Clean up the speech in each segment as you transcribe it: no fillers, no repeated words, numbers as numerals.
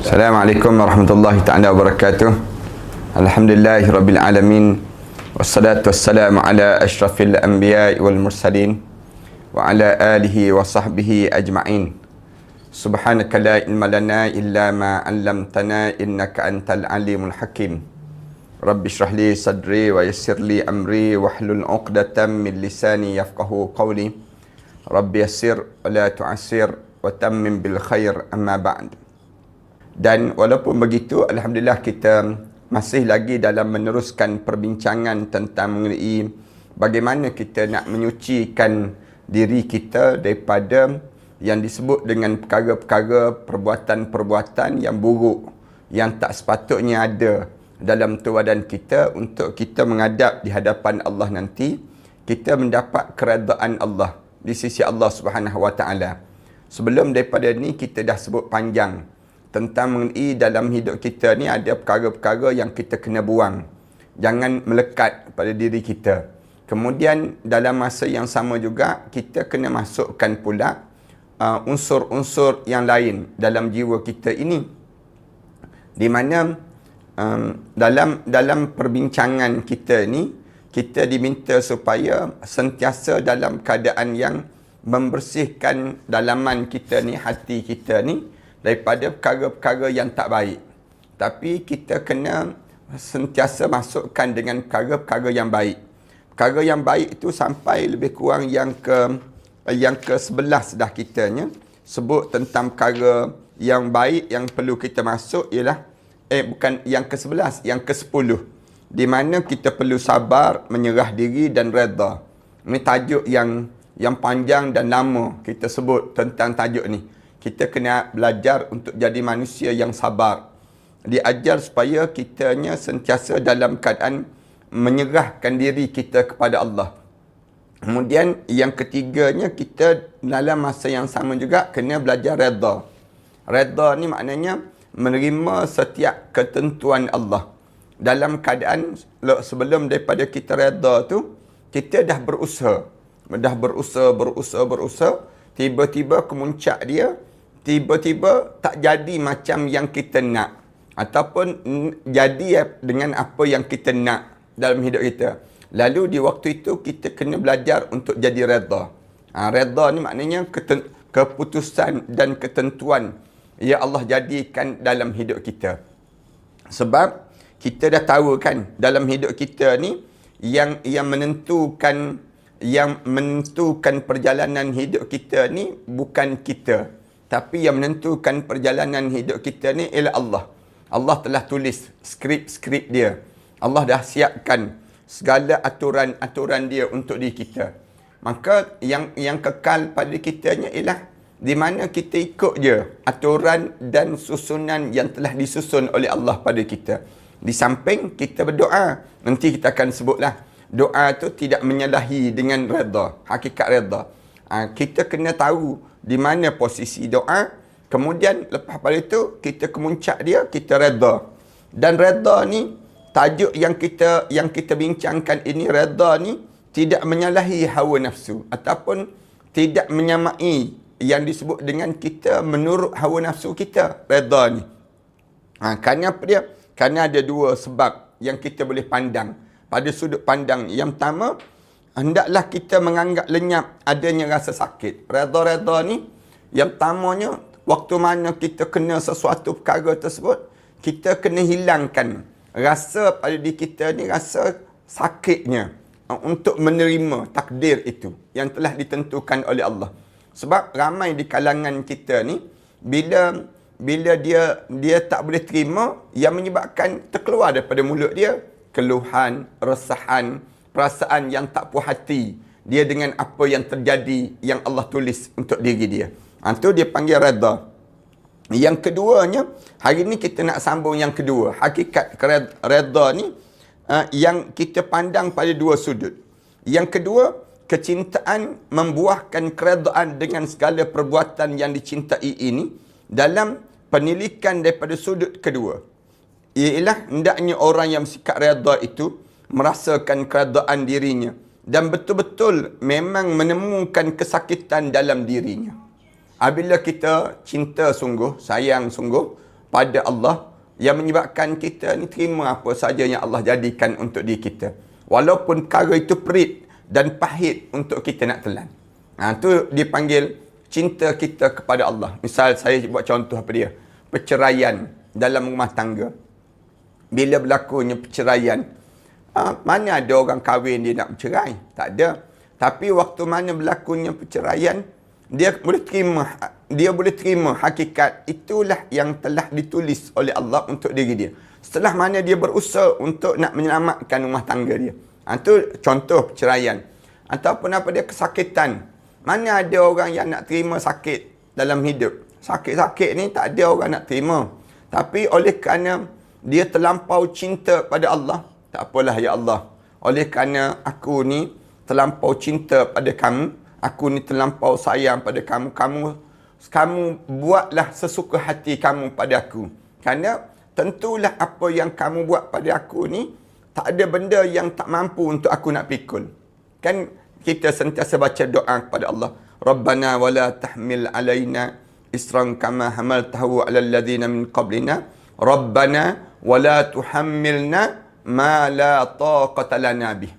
Assalamualaikum warahmatullahi ta'ala wabarakatuh. Alhamdulillahirabbil alamin. Wassalatu wassalamu ala asyrafil anbiya'i wal mursalin wa ala alihi wa sahbihi ajma'in. Subhanaka la ilma lana illa ma 'allamtana innaka antal alimul hakim. Rabbi shrah li sadri wa yassir li amri wahlul 'uqdatam min lisani yafqahu qawli. Rabbi yassir wa la tu'assir wa tammim bil khair, amma ba'd. Dan walaupun begitu, alhamdulillah kita masih lagi dalam meneruskan perbincangan tentang mengenai bagaimana kita nak menyucikan diri kita daripada yang disebut dengan perkara-perkara, perbuatan-perbuatan yang buruk yang tak sepatutnya ada dalam tubuh badan kita, untuk kita menghadap di hadapan Allah nanti, kita mendapat keredaan Allah di sisi Allah Subhanahu Wa Taala. Sebelum daripada ni kita dah sebut panjang tentang mengenai dalam hidup kita ni ada perkara-perkara yang kita kena buang. Jangan melekat pada diri kita. Kemudian dalam masa yang sama juga kita kena masukkan pula unsur-unsur yang lain dalam jiwa kita ini. Di mana dalam perbincangan kita ni, kita diminta supaya sentiasa dalam keadaan yang membersihkan dalaman kita ni, hati kita ni, daripada perkara-perkara yang tak baik. Tapi kita kena sentiasa masukkan dengan perkara-perkara yang baik. Perkara yang baik itu sampai lebih kurang yang ke 11 dah kitanya. Sebut tentang perkara yang baik yang perlu kita masuk ialah bukan yang ke 11, yang ke 10. Di mana kita perlu sabar, menyerah diri dan redha. Ini tajuk yang panjang dan lama kita sebut tentang tajuk ni. Kita kena belajar untuk jadi manusia yang sabar. Diajar supaya kitanya sentiasa dalam keadaan menyerahkan diri kita kepada Allah. Kemudian yang ketiganya, kita dalam masa yang sama juga kena belajar redha. Redha ni maknanya menerima setiap ketentuan Allah. Dalam keadaan sebelum daripada kita redha tu, kita dah berusaha. Tiba-tiba kemuncak dia, tiba-tiba tak jadi macam yang kita nak, ataupun jadi dengan apa yang kita nak dalam hidup kita. Lalu di waktu itu kita kena belajar untuk jadi redha. Redha ni maknanya keputusan dan ketentuan yang Allah jadikan dalam hidup kita. Sebab kita dah tahu kan, dalam hidup kita ni yang menentukan perjalanan hidup kita ni bukan kita. Tapi yang menentukan perjalanan hidup kita ni ialah Allah. Allah telah tulis skrip-skrip dia. Allah dah siapkan segala aturan-aturan dia untuk diri kita. Maka yang kekal pada kitanya ialah di mana kita ikut je aturan dan susunan yang telah disusun oleh Allah pada kita. Di samping kita berdoa. Nanti kita akan sebutlah. Doa tu tidak menyalahi dengan redha, hakikat redha. Kita kena tahu di mana posisi doa. Kemudian lepas pada itu kita kemuncak dia, kita redha. Dan redha ni, tajuk yang kita bincangkan ini, redha ni tidak menyalahi hawa nafsu ataupun tidak menyamai yang disebut dengan kita menurut hawa nafsu kita, redha ni. Kerana apa dia? Kerana ada dua sebab yang kita boleh pandang. Pada sudut pandang yang pertama, hendaklah kita menganggap lenyap adanya rasa sakit. Redha-redha ni, yang pertamanya, waktu mana kita kena sesuatu perkara tersebut, kita kena hilangkan rasa pada diri kita ni, rasa sakitnya, untuk menerima takdir itu yang telah ditentukan oleh Allah. Sebab ramai di kalangan kita ni, bila dia tak boleh terima, yang menyebabkan terkeluar daripada mulut dia keluhan, resahan, perasaan yang tak puas hati dia dengan apa yang terjadi yang Allah tulis untuk diri dia. Itu dia panggil redha. Yang keduanya, hari ni kita nak sambung yang kedua. Hakikat redha ni yang kita pandang pada dua sudut. Yang kedua, kecintaan membuahkan keredaan dengan segala perbuatan yang dicintai ini dalam penilikan daripada sudut kedua. Ialah hendaknya orang yang bersikap redha itu merasakan keredaan dirinya dan betul-betul memang menemukan kesakitan dalam dirinya. Apabila kita cinta sungguh, sayang sungguh, pada Allah yang menyebabkan kita ni terima apa saja yang Allah jadikan untuk diri kita. Walaupun perkara itu perit dan pahit untuk kita nak telan. Itu dipanggil cinta kita kepada Allah. Misal saya buat contoh apa dia? Perceraian dalam rumah tangga. Bila berlakunya perceraian, mana ada orang kahwin dia nak bercerai? Tak ada. Tapi waktu mana berlakunya perceraian, dia boleh terima hakikat itulah yang telah ditulis oleh Allah untuk diri dia. Setelah mana dia berusaha untuk nak menyelamatkan rumah tangga dia. Itu contoh perceraian. Ataupun apa dia, kesakitan. Mana ada orang yang nak terima sakit dalam hidup. Sakit-sakit ni tak ada orang nak terima. Tapi oleh kerana dia terlampau cinta pada Allah, tak apalah ya Allah, oleh kerana aku ni terlampau cinta pada kamu, aku ni terlampau sayang pada kamu, kamu buatlah sesuka hati kamu pada aku. Kerana tentulah apa yang kamu buat pada aku ni, tak ada benda yang tak mampu untuk aku nak pikul. Kan kita sentiasa baca doa kepada Allah. Rabbana wala tahmil alaina isran kama hamaltahu ala alladhina min qablina. Rabbana wala tuhammilna ma la taqata lana bih.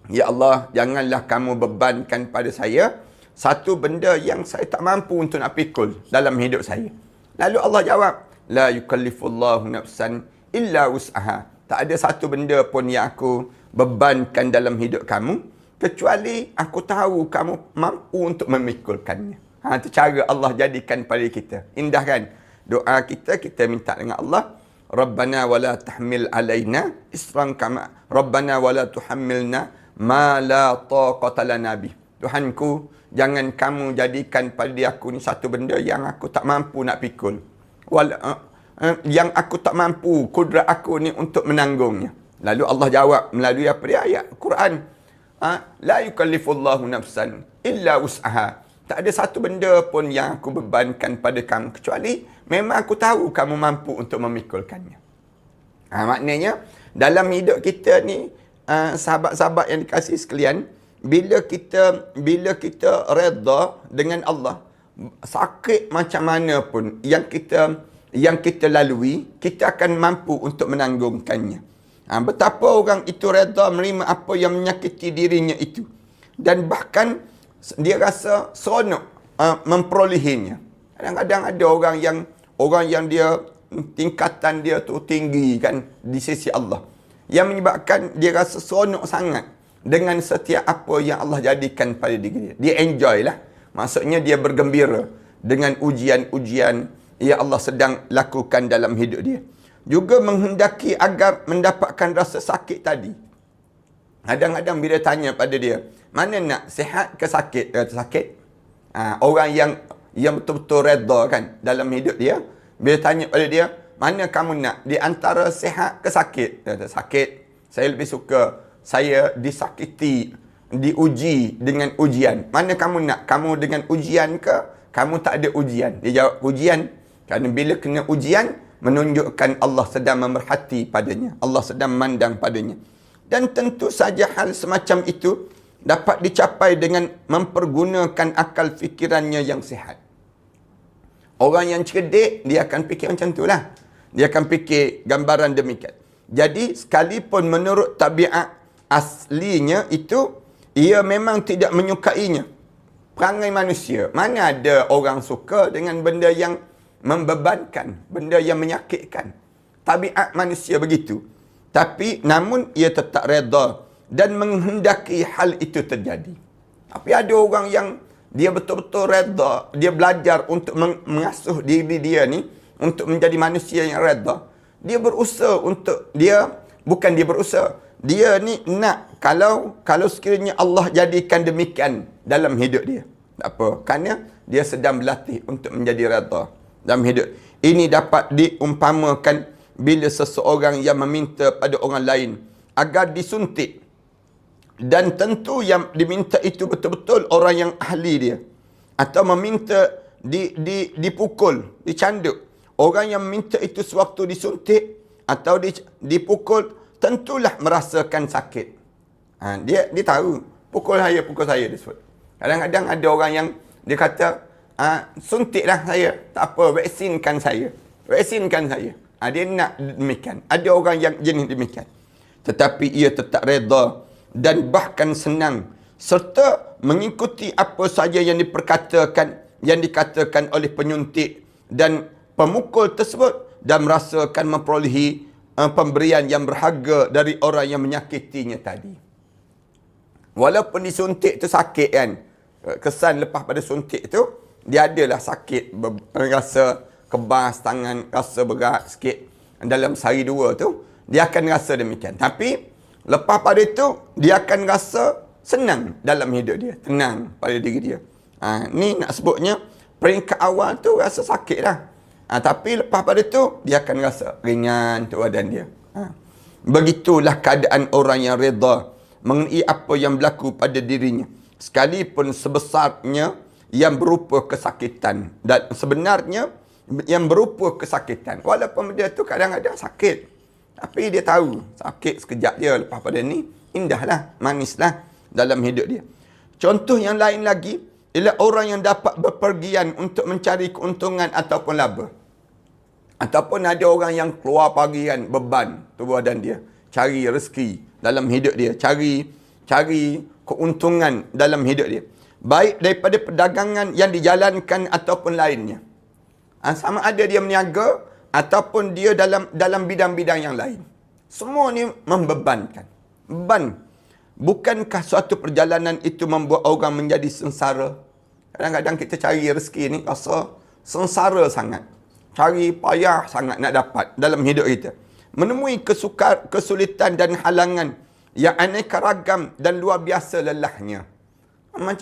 Ya Allah, janganlah kamu bebankan pada saya satu benda yang saya tak mampu untuk nak pikul dalam hidup saya. Lalu Allah jawab, la yukallifullahu nafsan illa wus'aha. Tak ada satu benda pun yang aku bebankan dalam hidup kamu, kecuali aku tahu kamu mampu untuk memikulkannya. Itu cara Allah jadikan pada kita. Indah kan? Doa kita minta dengan Allah, Rabbana wala tahmil alaina isran kama Rabbana wala tuhammilna ma la taqata lana bih. Tuhanku, jangan kamu jadikan pada aku ni satu benda yang aku tak mampu nak pikul. Yang aku tak mampu, kudrat aku ni untuk menanggungnya. Lalu Allah jawab melalui apa dia? Ayat Quran. La yukallifullahu nafsan illa wus'aha. Tak ada satu benda pun yang aku bebankan pada kamu, kecuali memang aku tahu kamu mampu untuk memikulkannya. Maknanya, dalam hidup kita ni, sahabat-sahabat yang dikasihi sekalian, bila kita redha dengan Allah, sakit macam mana pun yang kita lalui, kita akan mampu untuk menanggungkannya. Betapa orang itu redha menerima apa yang menyakiti dirinya itu. Dan bahkan dia rasa seronok memperolehinya. Kadang-kadang ada orang yang dia tingkatan dia tu tinggi kan di sisi Allah, yang menyebabkan dia rasa seronok sangat dengan setiap apa yang Allah jadikan pada diri dia. Dia enjoy lah. Maksudnya dia bergembira dengan ujian-ujian yang Allah sedang lakukan dalam hidup dia. Juga menghendaki agar mendapatkan rasa sakit tadi. Kadang-kadang bila tanya pada dia, mana nak, sihat ke sakit? Sakit. Orang yang betul-betul redha kan dalam hidup dia, bila tanya pada dia, mana kamu nak, di antara sihat ke sakit? Dia kata, sakit. Saya lebih suka saya disakiti, diuji dengan ujian. Mana kamu nak? Kamu dengan ujian ke kamu tak ada ujian? Dia jawab, ujian. Kerana bila kena ujian, menunjukkan Allah sedang memerhati padanya, Allah sedang memandang padanya. Dan tentu saja hal semacam itu dapat dicapai dengan mempergunakan akal fikirannya yang sihat. Orang yang cerdik, dia akan fikir macam itulah. Dia akan fikir gambaran demikian. Jadi, sekalipun menurut tabiat aslinya itu, ia memang tidak menyukainya. Perangai manusia, mana ada orang suka dengan benda yang membebankan, benda yang menyakitkan. Tabiat manusia begitu. Tapi, namun ia tetap redha dan menghendaki hal itu terjadi. Tapi ada orang yang dia betul-betul redha, dia belajar untuk mengasuh diri dia ni untuk menjadi manusia yang redha. Dia berusaha untuk bukan dia berusaha. Dia ni nak kalau sekiranya Allah jadikan demikian dalam hidup dia. Tak apa, kerana dia sedang berlatih untuk menjadi redha dalam hidup. Ini dapat diumpamakan bila seseorang yang meminta pada orang lain agar disuntik, dan tentu yang diminta itu betul-betul orang yang ahli dia, atau meminta dipukul, dicanduk. Orang yang meminta itu sewaktu disuntik atau dipukul, tentulah merasakan sakit. Dia tahu, pukul saya dia sebut. Kadang-kadang ada orang yang dia kata, suntiklah saya, tak apa, vaksinkan saya. resinkan saya. Dia nak demikian. Ada orang yang jenis demikian. Tetapi ia tetap reda dan bahkan senang serta mengikuti apa saja yang dikatakan oleh penyuntik dan pemukul tersebut dan merasakan memperolehi pemberian yang berharga dari orang yang menyakitinya tadi. Walaupun disuntik tu sakit kan, kesan lepas pada suntik tu dia adalah sakit, rasa kebas tangan, rasa berat sikit dalam sehari dua tu, dia akan rasa demikian. Tapi lepas pada itu dia akan rasa senang dalam hidup dia, tenang pada diri dia. Ni nak sebutnya peringkat awal tu rasa sakit dah. Tapi lepas pada tu dia akan rasa ringan tu badan dia. Begitulah keadaan orang yang reda mengenai apa yang berlaku pada dirinya, sekalipun sebesarnya yang berupa kesakitan. Dan sebenarnya yang berupa kesakitan, walaupun dia tu kadang-kadang sakit, tapi dia tahu sakit sekejap je, lepas pada ni indahlah, manislah dalam hidup dia. Contoh yang lain lagi ialah orang yang dapat berpergian untuk mencari keuntungan ataupun laba. Ataupun ada orang yang keluar pagi kan, beban tubuh badan dia, cari rezeki dalam hidup dia, cari keuntungan dalam hidup dia, baik daripada perdagangan yang dijalankan ataupun lainnya. Sama ada dia meniaga ataupun dia dalam bidang-bidang yang lain. Semua ni membebankan. Beban. Bukankah suatu perjalanan itu membuat orang menjadi sengsara? Kadang-kadang kita cari rezeki ni rasa sengsara sangat. Cari payah sangat nak dapat dalam hidup kita. Menemui kesulitan dan halangan yang aneka ragam dan luar biasa lelahnya.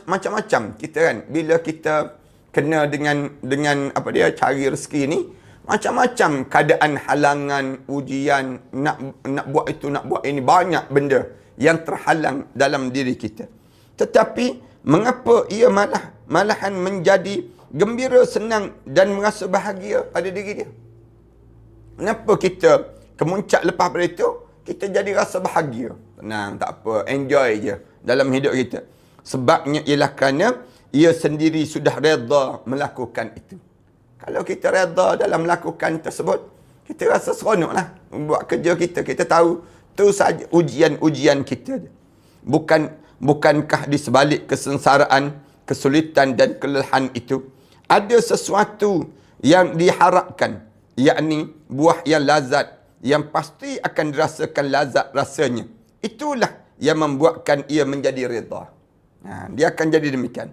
Macam-macam kita kan, bila kita kena dengan apa dia cari rezeki ni, macam-macam keadaan, halangan, ujian, nak buat itu, nak buat ini, banyak benda yang terhalang dalam diri kita. Tetapi mengapa ia malahan menjadi gembira, senang dan merasa bahagia pada diri dia? Kenapa kita kemuncak lepas pada itu kita jadi rasa bahagia, tenang, tak apa, enjoy je dalam hidup kita? Sebabnya ialah kerana ia sendiri sudah reda melakukan itu. Kalau kita reda dalam melakukan tersebut, kita rasa seronok lah buat kerja kita. Kita tahu tu saja ujian kita. Bukankah di sebalik kesengsaraan, kesulitan dan kelelahan itu ada sesuatu yang diharapkan, yakni buah yang lazat, yang pasti akan dirasakan lazat rasanya. Itulah yang membuatkan ia menjadi reda. Dia akan jadi demikian.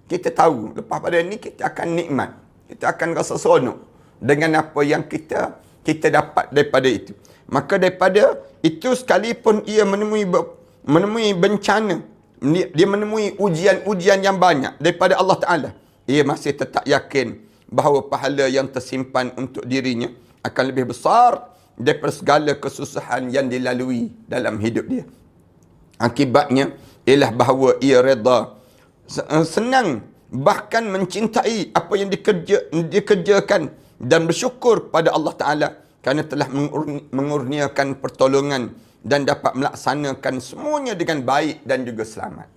Kita tahu lepas pada ni kita akan nikmat, kita akan rasa seronok dengan apa yang kita dapat daripada itu. Maka daripada itu, sekalipun ia menemui bencana, dia menemui ujian-ujian yang banyak daripada Allah Ta'ala, ia masih tetap yakin bahawa pahala yang tersimpan untuk dirinya akan lebih besar daripada segala kesusahan yang dilalui dalam hidup dia. Akibatnya ialah bahawa ia reda, senang, bahkan mencintai apa yang dikerjakan dan bersyukur pada Allah Ta'ala kerana telah mengurniakan pertolongan dan dapat melaksanakan semuanya dengan baik dan juga selamat.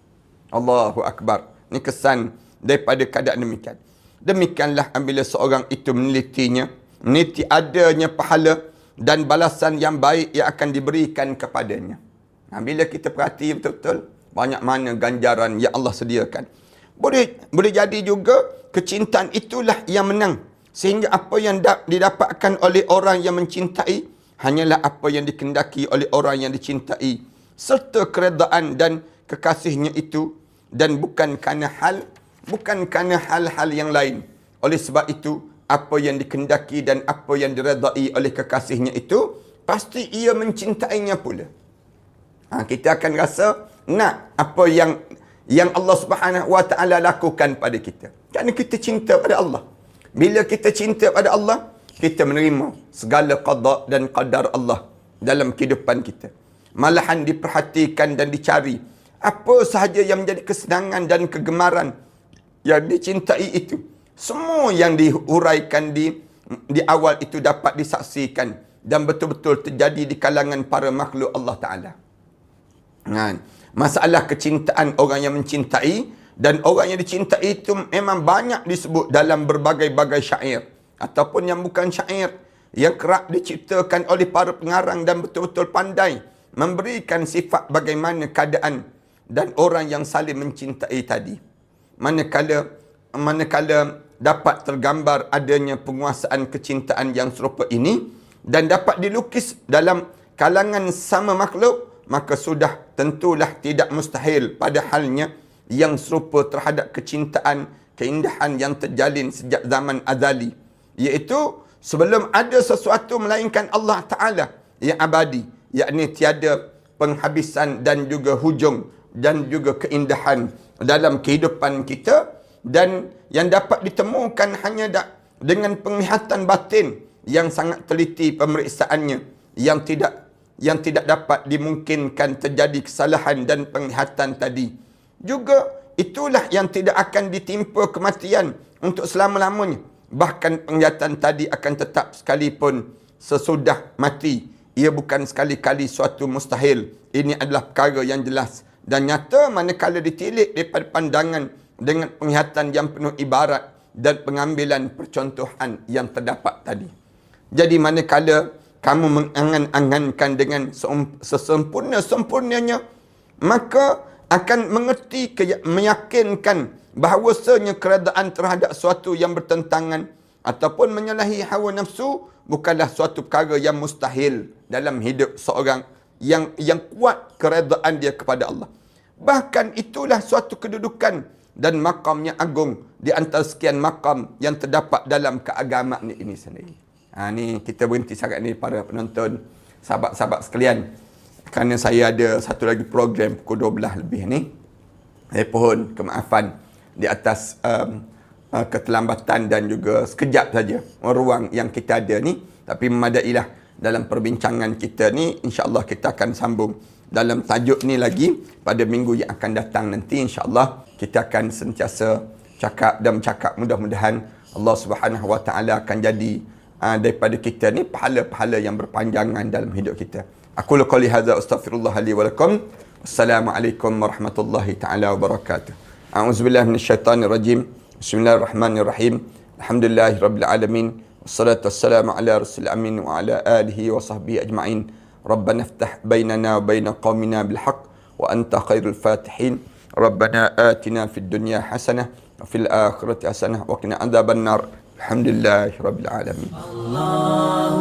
Allahu Akbar. Ini kesan daripada keadaan demikian. Demikianlah apabila seorang itu meneliti adanya pahala dan balasan yang baik yang akan diberikan kepadanya. Bila kita perhati betul-betul, banyak mana ganjaran yang Allah sediakan. Boleh jadi juga kecintaan itulah yang menang, sehingga apa yang didapatkan oleh orang yang mencintai hanyalah apa yang dikehendaki oleh orang yang dicintai, serta keredaan dan kekasihnya itu, dan bukan kerana hal-hal yang lain. Oleh sebab itu, apa yang dikehendaki dan apa yang diredai oleh kekasihnya itu, pasti ia mencintainya pula. Kita akan rasa nak apa yang Allah Subhanahu Wa Ta'ala lakukan pada kita, kerana kita cinta pada Allah. Bila kita cinta pada Allah, kita menerima segala qada dan qadar Allah dalam kehidupan kita. Malahan diperhatikan dan dicari apa sahaja yang menjadi kesenangan dan kegemaran yang dicintai itu. Semua yang dihuraikan di awal itu dapat disaksikan dan betul-betul terjadi di kalangan para makhluk Allah Ta'ala. Masalah kecintaan orang yang mencintai dan orang yang dicintai itu memang banyak disebut dalam berbagai-bagai syair. ataupun yang bukan syair, yang kerap diciptakan oleh para pengarang dan betul-betul pandai memberikan sifat bagaimana keadaan dan orang yang saling mencintai tadi. Manakala dapat tergambar adanya penguasaan kecintaan yang serupa ini dan dapat dilukis dalam kalangan sama makhluk, maka sudah tentulah tidak mustahil pada halnya yang serupa terhadap kecintaan, keindahan yang terjalin sejak zaman azali, iaitu sebelum ada sesuatu melainkan Allah Ta'ala yang abadi, yakni tiada penghabisan dan juga hujung dan juga keindahan dalam kehidupan kita, dan yang dapat ditemukan hanya dengan penglihatan batin yang sangat teliti pemeriksaannya, yang tidak dapat dimungkinkan terjadi kesalahan dan penglihatan tadi. Juga itulah yang tidak akan ditimpa kematian untuk selama-lamanya. Bahkan penglihatan tadi akan tetap sekalipun sesudah mati. Ia bukan sekali-kali suatu mustahil. Ini adalah perkara yang jelas dan nyata manakala ditilik daripada pandangan dengan penglihatan yang penuh ibarat dan pengambilan percontohan yang terdapat tadi. Jadi manakala kamu mengangan-angankan dengan sesempurna-sempurnanya, maka akan mengerti, meyakinkan bahawasanya keredaan terhadap suatu yang bertentangan ataupun menyalahi hawa nafsu bukanlah suatu perkara yang mustahil dalam hidup seorang yang kuat keredaan dia kepada Allah. Bahkan itulah suatu kedudukan dan makam yang agung di antara sekian makam yang terdapat dalam keagamaan ini sendiri. Ni kita berhenti sangat ni para penonton, sahabat-sahabat sekalian. Kerana saya ada satu lagi program pukul 12 lebih ni. Saya pohon kemaafan di atas keterlambatan dan juga sekejap saja ruang yang kita ada ni. Tapi memadailah dalam perbincangan kita ni. InsyaAllah kita akan sambung dalam tajuk ni lagi pada minggu yang akan datang nanti. InsyaAllah kita akan sentiasa cakap dan bercakap. Mudah-mudahan Allah Subhanahu Wa Taala akan jadi daripada kita ni pahala-pahala yang berpanjangan dalam hidup kita. Aku qouli hadza astaghfirullah li wa lakum. Assalamualaikum warahmatullahi taala wabarakatuh. A'udzubillahi minasyaitonir rajim. Bismillahirrahmanirrahim. Alhamdulillahirabbil alamin. Wassalatu wassalamu ala rasulil amin wa ala alihi wa sahbihi ajma'in. Rabbana iftah bainana wa bain qaumina bil haqq wa anta khairul fatihin. Rabbana atina fid dunya hasanah wa fil akhirati hasanah wa qina adzabannar. Alhamdulillahirabbil alamin. Allah